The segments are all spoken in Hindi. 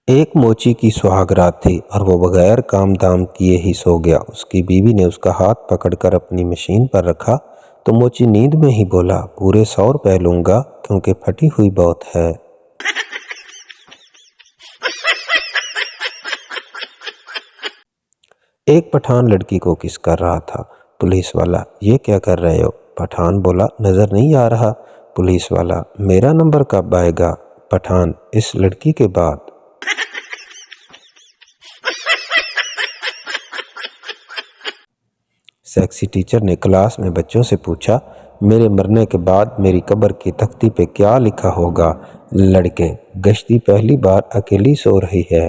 एक मोची की सुहागरात थी और वो बगैर काम धाम किए ही सो गया। उसकी बीवी ने उसका हाथ पकड़कर अपनी मशीन पर रखा तो मोची नींद में ही बोला, पूरे 100 रुपए लूंगा क्योंकि फटी हुई बहुत है। एक पठान लड़की को किस कर रहा था। पुलिस वाला, ये क्या कर रहे हो? पठान बोला, नजर नहीं आ रहा। पुलिस वाला, मेरा नंबर कब आएगा? पठान, इस लड़की के बाद। सेक्सी टीचर ने क्लास में बच्चों से पूछा, मेरे मरने के बाद मेरी कब्र की तख्ती पे क्या लिखा होगा? लड़के, गश्ती पहली बार अकेली सो रही है।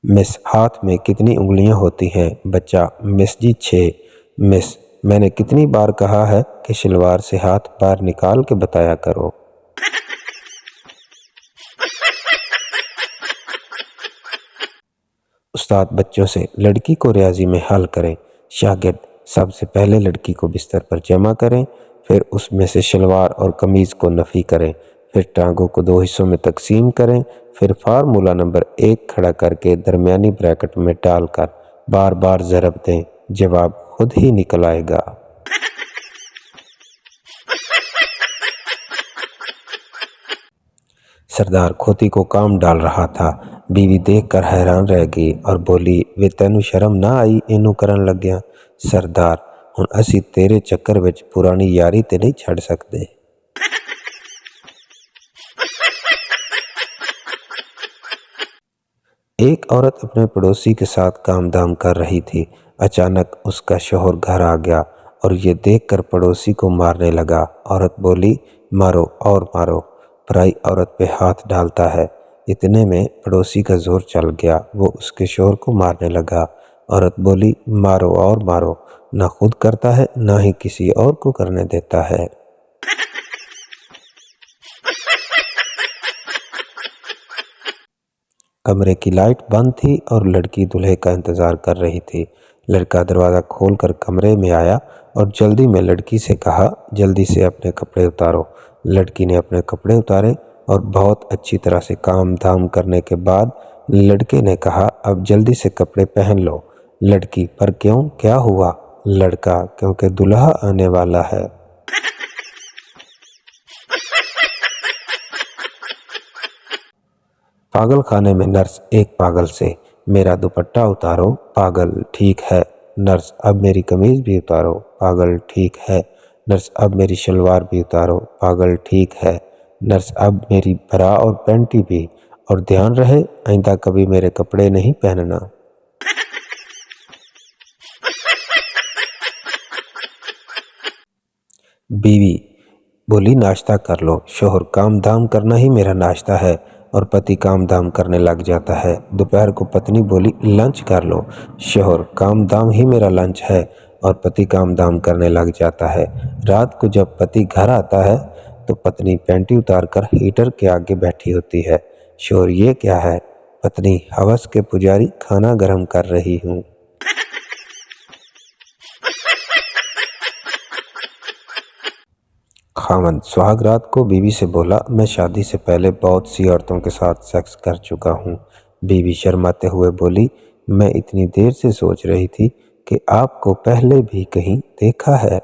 मिस, हाथ में कितनी उंगलियां होती हैं? बच्चा, मिस जी 6। मिस, मैंने कितनी बार कहा है कि शलवार से हाथ बाहर निकाल के बताया करो। उस्ताद बच्चों से, लड़की को रियाजी में हल करें। शागिर्द, सबसे पहले लड़की को बिस्तर पर जमा करें, फिर उसमें से शलवार और कमीज को नफी करें, फिर टांगों को 2 हिस्सों में तकसीम करें, फिर फार्मूला नंबर 1 खड़ा करके दरमियानी ब्रैकेट में डालकर बार बार ज़रब दें। जवाब खुद ही निकल आएगा। सरदार खोती को काम डाल रहा था। बीवी देखकर हैरान रह गई और बोली, वे तेनू शर्म ना आई इनू करन लग्या? सरदार, हुण असी तेरे चक्कर विच पुरानी यारी ते नहीं छड़ सकदे। एक औरत अपने पड़ोसी के साथ काम धाम कर रही थी। अचानक उसका शौहर घर आ गया और ये देखकर पड़ोसी को मारने लगा। औरत बोली, मारो और मारो। पराई औरत पे हाथ डालता है। इतने में पड़ोसी का जोर चल गया, वो उसके शौहर को मारने लगा। औरत बोली, मारो और मारो, ना खुद करता है ना ही किसी और को करने देता है। कमरे की लाइट बंद थी और लड़की दूल्हे का इंतजार कर रही थी। लड़का दरवाज़ा खोलकर कमरे में आया और जल्दी में लड़की से कहा, जल्दी से अपने कपड़े उतारो। लड़की ने अपने कपड़े उतारे और बहुत अच्छी तरह से काम धाम करने के बाद लड़के ने कहा, अब जल्दी से कपड़े पहन लो। लड़की, पर क्यों, क्या हुआ? लड़का, क्योंकि दूल्हा आने वाला है। पागल खाने में नर्स एक पागल से, मेरा दुपट्टा उतारो। पागल, ठीक है। नर्स, अब मेरी कमीज भी उतारो। पागल, ठीक है। नर्स, अब मेरी शलवार भी उतारो। पागल, ठीक है। नर्स, अब मेरी ब्रा और पैंटी भी, और ध्यान रहे आइंदा कभी मेरे कपड़े नहीं पहनना। बीवी बोली, नाश्ता कर लो। शोहर, काम धाम करना ही मेरा नाश्ता है, और पति काम धाम करने लग जाता है। दोपहर को पत्नी बोली, लंच कर लो। शोहर, काम धाम ही मेरा लंच है, और पति काम धाम करने लग जाता है। रात को जब पति घर आता है तो पत्नी पैंटी उतारकर हीटर के आगे बैठी होती है। शोहर, ये क्या है? पत्नी, हवस के पुजारी, खाना गर्म कर रही हूँ। खामन सुहागरात को बीवी से बोला, मैं शादी से पहले बहुत सी औरतों के साथ सेक्स कर चुका हूँ। बीवी शर्माते हुए बोली, मैं इतनी देर से सोच रही थी कि आपको पहले भी कहीं देखा है।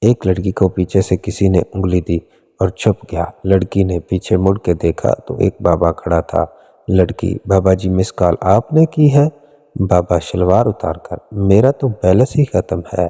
एक लड़की को पीछे से किसी ने उंगली दी और छुप गया। लड़की ने पीछे मुड़ के देखा तो एक बाबा खड़ा था। लड़की, बाबा जी मिस कॉल आपने की है? बाबा शलवार उतारकर, मेरा तो बैलेंस ही खत्म है।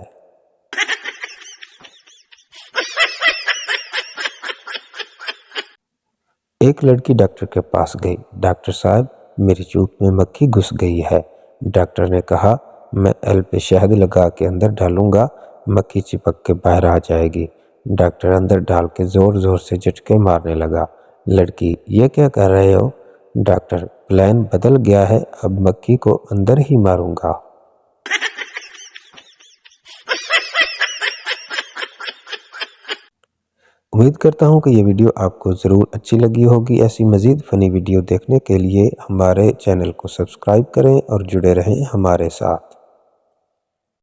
एक लड़की डॉक्टर के पास गई। डॉक्टर साहब, मेरी चूक में मक्खी घुस गई है। डॉक्टर ने कहा, मैं एल पे शहद लगा के अंदर डालूंगा, मक्खी चिपक के बाहर आ जाएगी। डॉक्टर अंदर डाल के जोर जोर से झटके मारने लगा। लड़की, ये क्या कर रहे हो? डॉक्टर, प्लान बदल गया है, अब मक्खी को अंदर ही मारूंगा। उम्मीद करता हूँ कि ये वीडियो आपको ज़रूर अच्छी लगी होगी। ऐसी मज़ीद फ़नी वीडियो देखने के लिए हमारे चैनल को सब्सक्राइब करें और जुड़े रहें हमारे साथ।